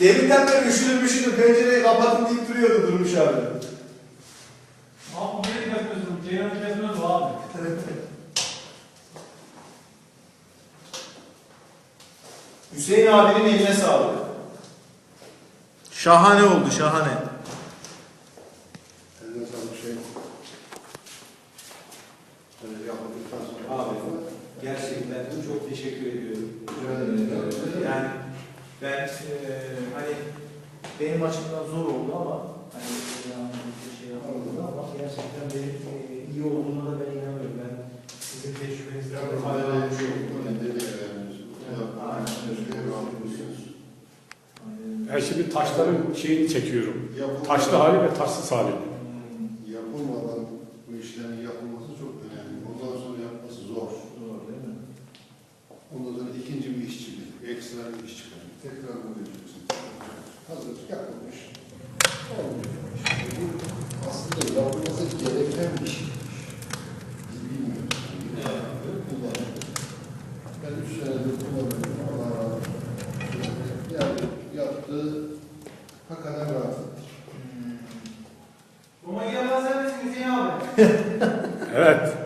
Deminden beri üşüdüm pencereyi kapatın deyip duruyordu Durmuş abi. Abi niye kesmiyorsun? Ceylan'ı kesmiyoruz abi. Hüseyin abinin eline sağlık. Şahane oldu, şahane. Eline sağlık şey. Yapıldıktan sonra. Abi gerçekten çok teşekkür ediyorum. Yani ben hani benim açımdan zor oldu ama hani bir şey yapamadım ama gerçekten benim iyi olduğuna da ben inanıyorum. Ben sizin tecrübenizden faydalanmış oldum. Ben şimdi taşların şeyini çekiyorum. Taşlı hali ve taşsız hali. Yapılmadan bu işlerin yapılması çok önemli. Ondan sonra yapması zor. Zor değil mi? Ondan sonra ikinci bir işçilik, ekstra bir iş çıkar. Tekrar bunu yapacaksın. Hazır yapılmış. Olmuyor. Bu aslında yapılması gereken bir şeymiş. Biz bilmiyoruz. Kullanıyoruz. Ben 3 senedir kullanıyorum. Allah razı olsun. Yani yaptığı hakikaten rahat ettir. Roma gelmez misin Hüseyin abi? Evet.